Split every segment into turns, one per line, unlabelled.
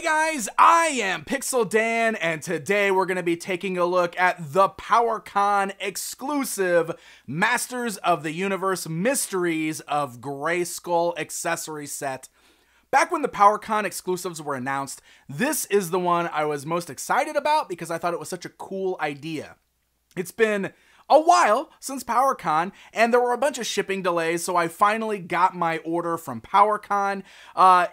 Guys, I am Pixel Dan, and today we're going to be taking a look at the PowerCon exclusive Masters of the Universe Mysteries of Grayskull accessory set. Back when the PowerCon exclusives were announced, this is the one I was most excited about because I thought it was such a cool idea. It's been a while since PowerCon, and there were a bunch of shipping delays, so I finally got my order from PowerCon.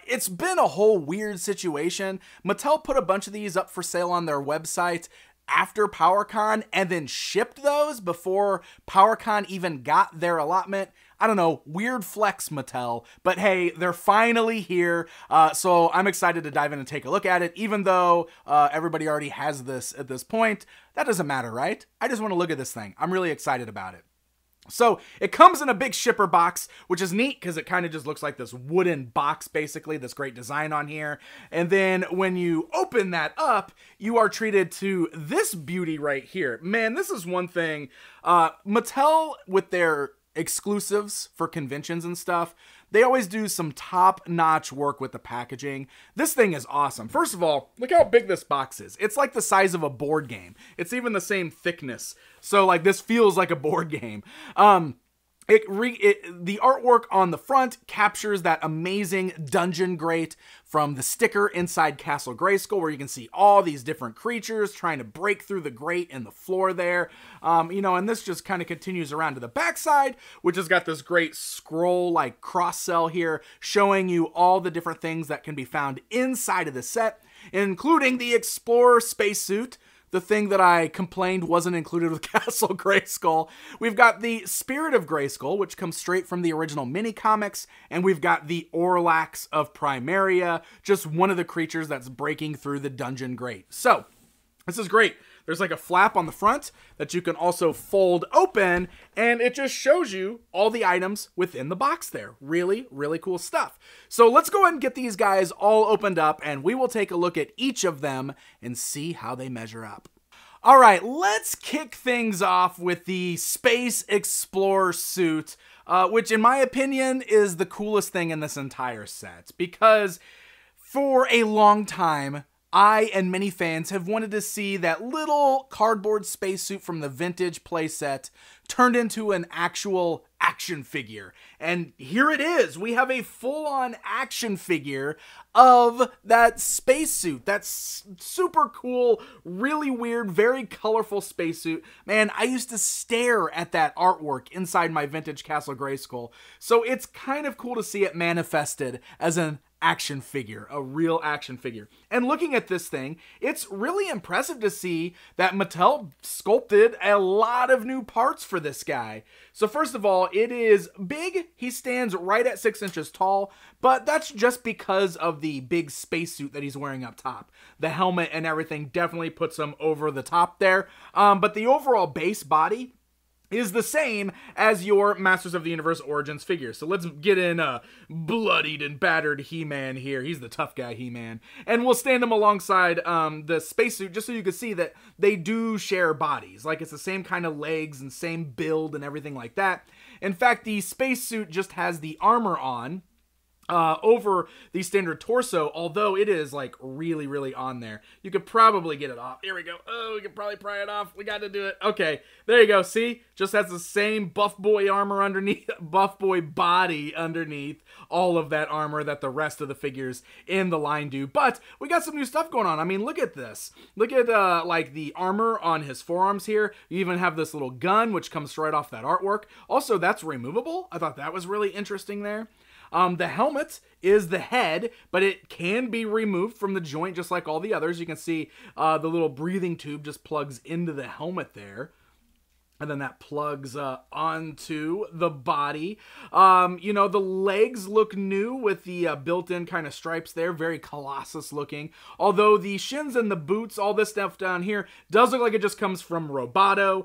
It's been a whole weird situation. Mattel put a bunch of these up for sale on their website after PowerCon, and then shipped those before PowerCon even got their allotment. I don't know, weird flex, Mattel, but hey, they're finally here, so I'm excited to dive in and take a look at it, even though everybody already has this at this point. That doesn't matter, right? I just want to look at this thing. I'm really excited about it. So it comes in a big shipper box, which is neat because it kind of just looks like this wooden box, basically, this great design on here. And then when you open that up, you are treated to this beauty right here. Man, this is one thing. Mattel, with their exclusives for conventions and stuff, they always do some top-notch work with the packaging. This thing is awesome. First of all, look how big this box is. It's like the size of a board game. It's even the same thickness. So like this feels like a board game. The artwork on the front captures that amazing dungeon grate from the sticker inside Castle Grayskull, where you can see all these different creatures trying to break through the grate in the floor there. And this just kind of continues around to the backside, which has got this great scroll like cross cell here, showing you all the different things that can be found inside of the set, including the Explorer spacesuit, the thing that I complained wasn't included with Castle Grayskull. We've got the Spirit of Grayskull, which comes straight from the original mini-comics, and we've got the Orlax of Primaria, just one of the creatures that's breaking through the dungeon grate. So, this is great. There's like a flap on the front that you can also fold open, and it just shows you all the items within the box there. Really, really cool stuff. So let's go ahead and get these guys all opened up, and we will take a look at each of them and see how they measure up. All right, let's kick things off with the Space Explorer suit, which in my opinion is the coolest thing in this entire set, because for a long time, I and many fans have wanted to see that little cardboard spacesuit from the vintage playset turned into an actual action figure. And here it is. We have a full-on action figure of that spacesuit. That's super cool, really weird, very colorful spacesuit. Man, I used to stare at that artwork inside my vintage Castle Grayskull. So it's kind of cool to see it manifested as an action figure, a real action figure. And looking at this thing, it's really impressive to see that Mattel sculpted a lot of new parts for this guy. So first of all, it is big. He stands right at 6 inches tall, but that's just because of the big spacesuit that he's wearing up top. The helmet and everything definitely puts him over the top there. But the overall base body is the same as your Masters of the Universe Origins figure. So let's get in bloodied and battered He-Man here. He's the tough guy He-Man. And we'll stand him alongside the spacesuit just so you can see that they do share bodies. Like it's the same kind of legs and same build and everything like that. In fact, the spacesuit just has the armor on over the standard torso, although it is like really, really on there. You could probably get it off. Here we go. Oh, we could probably pry it off. We got to do it. Okay, there you go. See, just has the same buff boy armor underneath, buff boy body underneath all of that armor that the rest of the figures in the line do. But we got some new stuff going on. I mean, look at this. Look at like the armor on his forearms here. You even have this little gun, which comes right off that artwork. Also, that's removable. I thought that was really interesting there. The helmet is the head, but it can be removed from the joint just like all the others. You can see the little breathing tube just plugs into the helmet there. And then that plugs onto the body. The legs look new with the built-in kind of stripes there. Very Colossus looking. Although the shins and the boots, all this stuff down here, does look like it just comes from Roboto.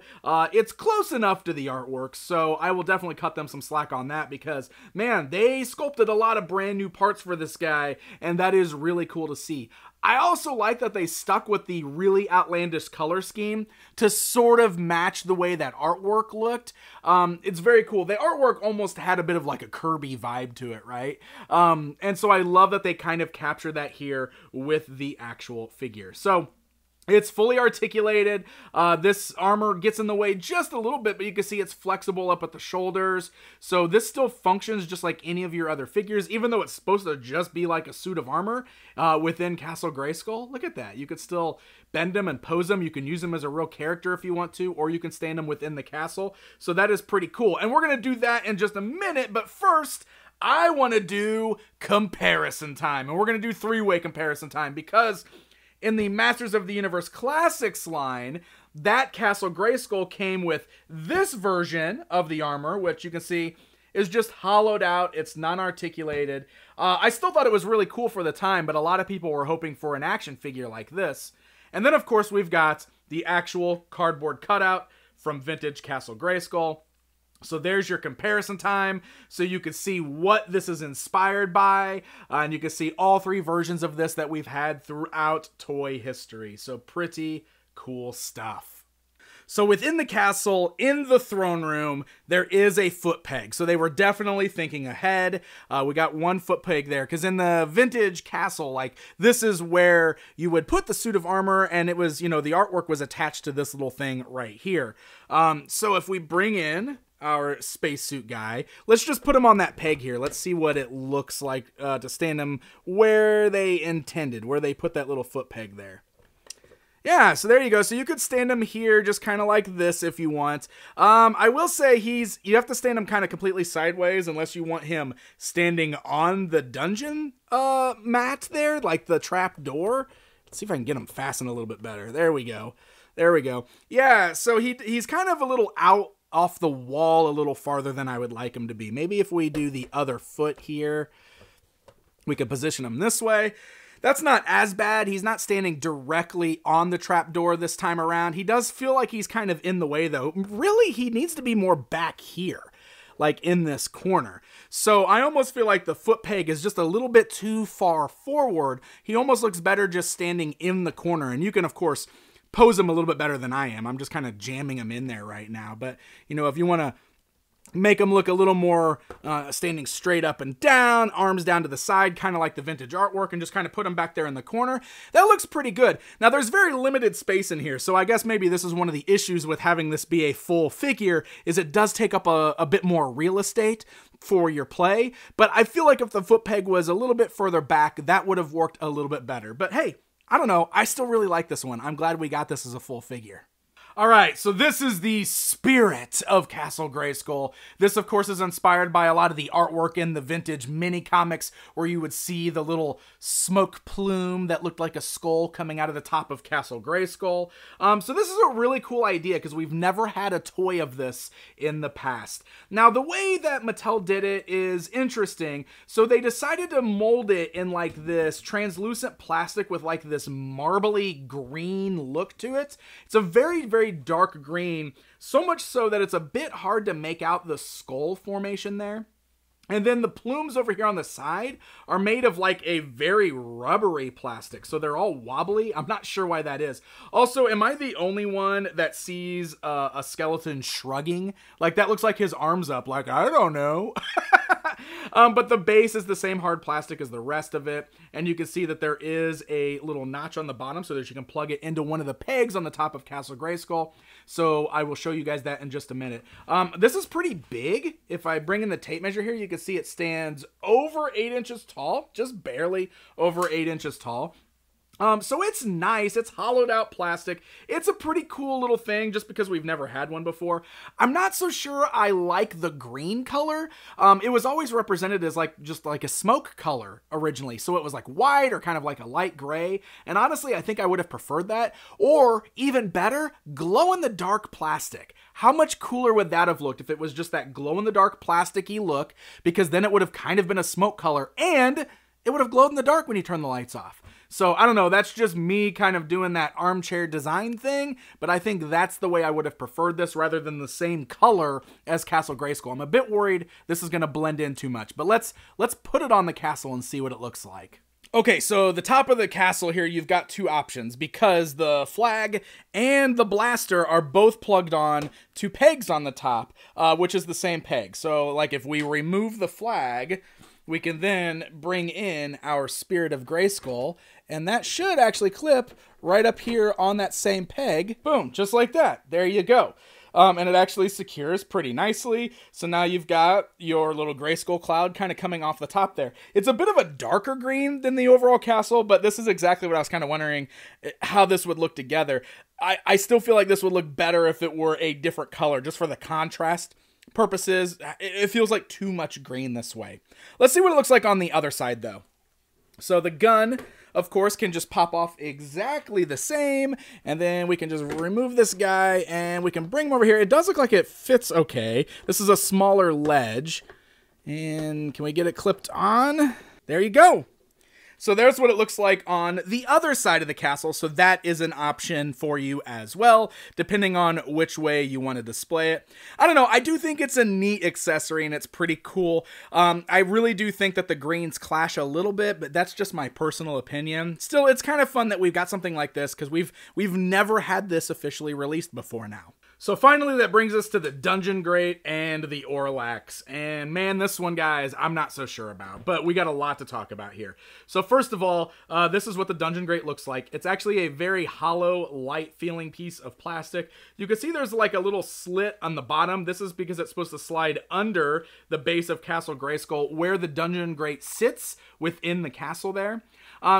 It's close enough to the artwork, so I will definitely cut them some slack on that because, man, they sculpted a lot of brand new parts for this guy, and that is really cool to see. I also like that they stuck with the really outlandish color scheme to sort of match the way that artwork looked. It's very cool. The artwork almost had a bit of like a Kirby vibe to it, right? And so I love that they kind of capture that here with the actual figure. So it's fully articulated. This armor gets in the way just a little bit, but you can see it's flexible up at the shoulders. So this still functions just like any of your other figures, even though it's supposed to just be like a suit of armor within Castle Grayskull. Look at that. You could still bend them and pose them. You can use them as a real character if you want to, or you can stand them within the castle. So that is pretty cool. And we're going to do that in just a minute, but first, I want to do comparison time. And we're going to do three-way comparison time because in the Masters of the Universe Classics line, that Castle Grayskull came with this version of the armor, which you can see is just hollowed out. It's non-articulated. I still thought it was really cool for the time, but a lot of people were hoping for an action figure like this. And then, of course, we've got the actual cardboard cutout from vintage Castle Grayskull. So there's your comparison time, so you can see what this is inspired by, and you can see all three versions of this that we've had throughout toy history. So pretty cool stuff. So within the castle, in the throne room, there is a foot peg. So they were definitely thinking ahead. We got one foot peg there, because in the vintage castle, like, this is where you would put the suit of armor, and it was, you know, the artwork was attached to this little thing right here. So if we bring in our spacesuit guy, let's just put him on that peg here. Let's see what it looks like to stand him where they intended, where they put that little foot peg there. Yeah, so there you go. So you could stand him here just kind of like this if you want. I will say you have to stand him kind of completely sideways unless you want him standing on the dungeon mat there, like the trap door. Let's see if I can get him fastened a little bit better. There we go. There we go. Yeah, so he's kind of a little out off the wall a little farther than I would like him to be. Maybe if we do the other foot here, we could position him this way. That's not as bad. He's not standing directly on the trapdoor this time around. He does feel like he's kind of in the way, though. Really, he needs to be more back here, like in this corner. So I almost feel like the foot peg is just a little bit too far forward. He almost looks better just standing in the corner. And you can, of course, pose him a little bit better than I am. I'm just kind of jamming him in there right now. But, you know, if you want to make him look a little more standing straight up and down, arms down to the side, kind of like the vintage artwork, and just kind of put him back there in the corner, that looks pretty good. Now, there's very limited space in here, so I guess maybe this is one of the issues with having this be a full figure, is it does take up a bit more real estate for your play, but I feel like if the foot peg was a little bit further back, that would have worked a little bit better. But hey, I don't know. I still really like this one. I'm glad we got this as a full figure. All right, so this is the spirit of Castle Grayskull. This, of course, is inspired by a lot of the artwork in the vintage mini comics where you would see the little smoke plume that looked like a skull coming out of the top of Castle Grayskull. So this is a really cool idea because we've never had a toy of this in the past. Now, the way that Mattel did it is interesting. So they decided to mold it in like this translucent plastic with like this marbly green look to it. It's a very, very dark green, so much so that it's a bit hard to make out the skull formation there. And then the plumes over here on the side are made of like a very rubbery plastic. So they're all wobbly. I'm not sure why that is. Also, am I the only one that sees a skeleton shrugging? Like that looks like his arms up. Like, I don't know. But the base is the same hard plastic as the rest of it. And you can see that there is a little notch on the bottom so that you can plug it into one of the pegs on the top of Castle Grayskull. So I will show you guys that in just a minute. This is pretty big. If I bring in the tape measure here, you can see it stands over 8 inches tall, just barely over 8 inches tall. So it's nice. It's hollowed out plastic. It's a pretty cool little thing just because we've never had one before. I'm not so sure I like the green color. It was always represented as like just like a smoke color originally. So it was like white or kind of like a light gray. And honestly, I think I would have preferred that. Or even better, glow in the dark plastic. How much cooler would that have looked if it was just that glow in the dark plasticky look? Because then it would have kind of been a smoke color and it would have glowed in the dark when you turn the lights off. So I don't know, that's just me kind of doing that armchair design thing, but I think that's the way I would have preferred this rather than the same color as Castle Grayskull. I'm a bit worried this is going to blend in too much, but let's put it on the castle and see what it looks like. Okay, so the top of the castle here, you've got two options because the flag and the blaster are both plugged on to pegs on the top, which is the same peg. So, like, if we remove the flag, we can then bring in our Spirit of Grayskull, and that should actually clip right up here on that same peg. Boom, just like that. There you go. And it actually secures pretty nicely. So now you've got your little Grayskull cloud kind of coming off the top there. It's a bit of a darker green than the overall castle, but this is exactly what I was kind of wondering how this would look together. I still feel like this would look better if it were a different color, just for the contrast purposes. It feels like too much green this way. Let's see what it looks like on the other side, though. So the gun, of course, can just pop off exactly the same, and then we can just remove this guy, and we can bring him over here. It does look like it fits okay. This is a smaller ledge, and can we get it clipped on? There you go. So there's what it looks like on the other side of the castle, so that is an option for you as well, depending on which way you want to display it. I don't know, I do think it's a neat accessory, and it's pretty cool. I really do think that the greens clash a little bit, but that's just my personal opinion. Still, it's kind of fun that we've got something like this, because we've never had this officially released before now. So finally, that brings us to the Dungeon Grate and the Orlax. And man, this one, guys, I'm not so sure about, but we got a lot to talk about here. So first of all, this is what the Dungeon Grate looks like. It's actually a very hollow, light feeling piece of plastic. You can see there's like a little slit on the bottom. This is because it's supposed to slide under the base of Castle Grayskull, where the Dungeon Grate sits within the castle there.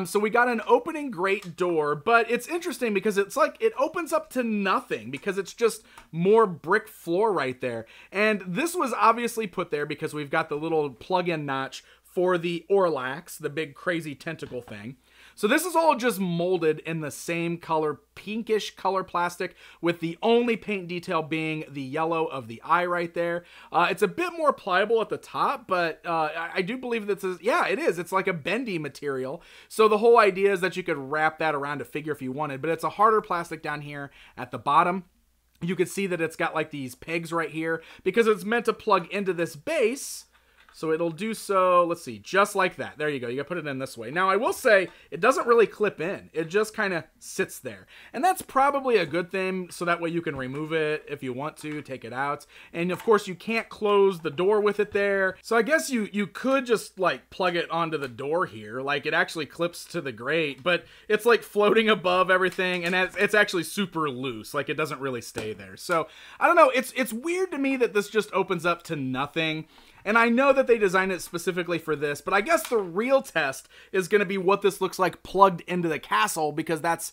So we got an opening grate door, but it's interesting because it's like it opens up to nothing because it's just more brick floor right there. And this was obviously put there because we've got the little plug-in notch for the Orlax, the big crazy tentacle thing. So this is all just molded in the same color, pinkish color plastic, with the only paint detail being the yellow of the eye right there. It's a bit more pliable at the top, but I do believe that this is, yeah, it is. It's like a bendy material. So the whole idea is that you could wrap that around a figure if you wanted, but it's a harder plastic down here at the bottom. You can see that it's got like these pegs right here because it's meant to plug into this base. So it'll do so, let's see, just like that. There you go. You gotta put it in this way. Now, I will say, it doesn't really clip in. It just kind of sits there. And that's probably a good thing, so that way you can remove it if you want to, take it out. And of course, you can't close the door with it there. So I guess you could just like plug it onto the door here. Like it actually clips to the grate, but it's like floating above everything, and it's actually super loose. Like it doesn't really stay there. So I don't know, it's weird to me that this just opens up to nothing. And I know that they designed it specifically for this, but I guess the real test is going to be what this looks like plugged into the castle, because that's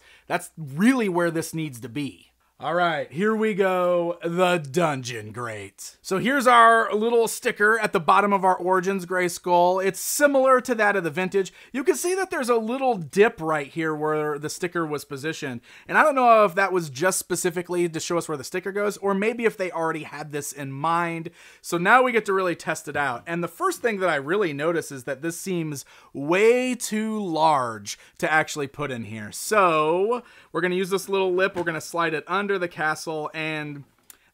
really where this needs to be. All right, here we go, the Dungeon Grate. So here's our little sticker at the bottom of our Origins Grayskull. It's similar to that of the Vintage. You can see that there's a little dip right here where the sticker was positioned. And I don't know if that was just specifically to show us where the sticker goes, or maybe if they already had this in mind. So now we get to really test it out. And the first thing that I really notice is that this seems way too large to actually put in here. So we're gonna use this little lip, we're gonna slide it under the castle, and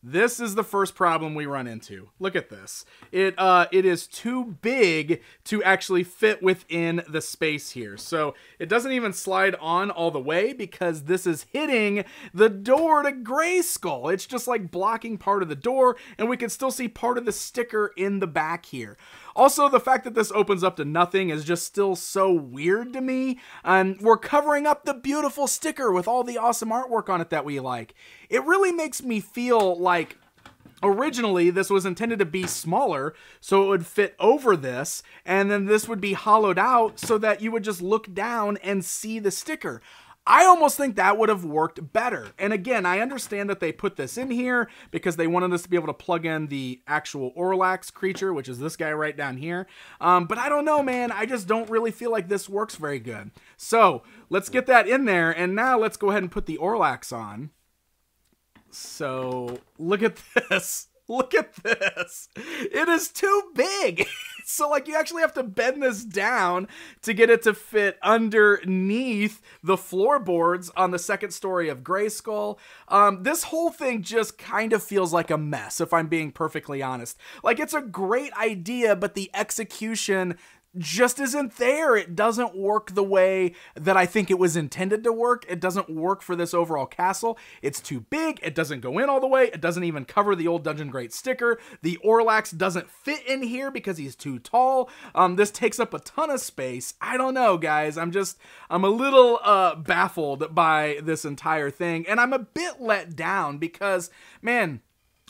this is the first problem we run into. Look at this. It is too big to actually fit within the space here. So it doesn't even slide on all the way because this is hitting the door to Grayskull. It's just like blocking part of the door, and we can still see part of the sticker in the back here. Also, the fact that this opens up to nothing is just still so weird to me. We're covering up the beautiful sticker with all the awesome artwork on it that we like. It really makes me feel like originally this was intended to be smaller so it would fit over this, and then this would be hollowed out so that you would just look down and see the sticker. I almost think that would have worked better. And again, I understand that they put this in here because they wanted us to be able to plug in the actual Orlax creature, which is this guy right down here. But I don't know, man. I just don't really feel like this works very good. So let's get that in there. And now let's go ahead and put the Orlax on. So look at this. Look at this. It is too big. So like you actually have to bend this down to get it to fit underneath the floorboards on the second story of Grayskull. This whole thing just kind of feels like a mess, if I'm being perfectly honest. Like it's a great idea, but the execution just isn't there. It doesn't work the way that I think it was intended to work. It doesn't work for this overall castle. It's too big. It doesn't go in all the way. It doesn't even cover the old Dungeon Great sticker. The Orlax doesn't fit in here because he's too tall. This takes up a ton of space. I don't know, guys. I'm a little baffled by this entire thing, and I'm a bit let down because, man,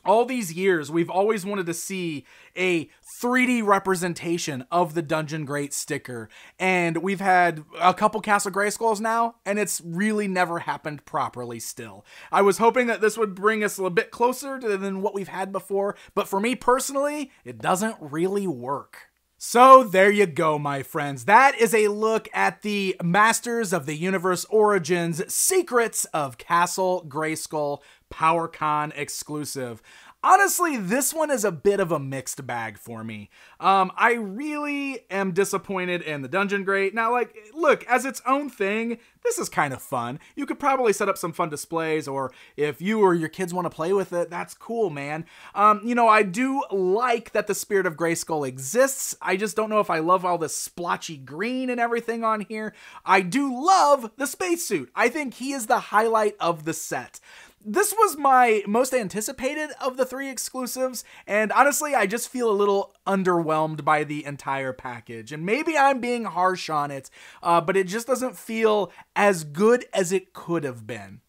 all these years, we've always wanted to see a 3D representation of the Dungeon Great sticker, and we've had a couple Castle Grayskulls now, and it's really never happened properly still. I was hoping that this would bring us a little bit closer than what we've had before, but for me personally, it doesn't really work. So there you go, my friends. That is a look at the Masters of the Universe Origins Secrets of Castle Grayskull PowerCon exclusive. Honestly, this one is a bit of a mixed bag for me. I really am disappointed in the Dungeon Great. Now, like, look, as its own thing, this is kind of fun. You could probably set up some fun displays, or if you or your kids want to play with it, that's cool, man. I do like that the Spirit of Grayskull exists. I just don't know if I love all the splotchy green and everything on here. I do love the spacesuit. I think he is the highlight of the set. This was my most anticipated of the 3 exclusives, and honestly, I just feel a little underwhelmed by the entire package. And maybe I'm being harsh on it, but it just doesn't feel as good as it could have been.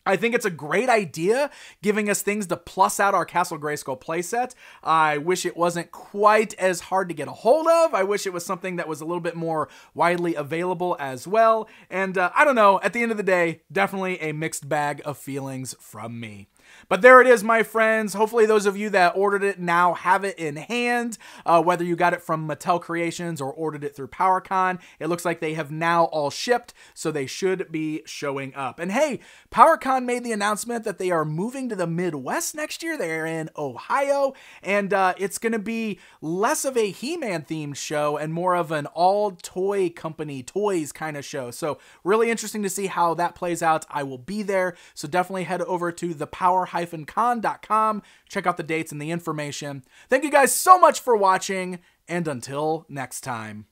I think it's a great idea, giving us things to plus out our Castle Grayskull playset. I wish it wasn't quite as hard to get a hold of. I wish it was something that was a little bit more widely available as well. And I don't know, at the end of the day, definitely a mixed bag of feelings from me. But there it is, my friends. Hopefully those of you that ordered it now have it in hand, whether you got it from Mattel Creations or ordered it through PowerCon. It looks like they have now all shipped, so they should be showing up. And hey, PowerCon made the announcement that they are moving to the Midwest next year. They're in Ohio, and it's going to be less of a He-Man themed show and more of an all toy company toys kind of show. So really interesting to see how that plays out. I will be there, so definitely head over to thepower-con.com. Check out the dates and the information. Thank you guys so much for watching, and until next time.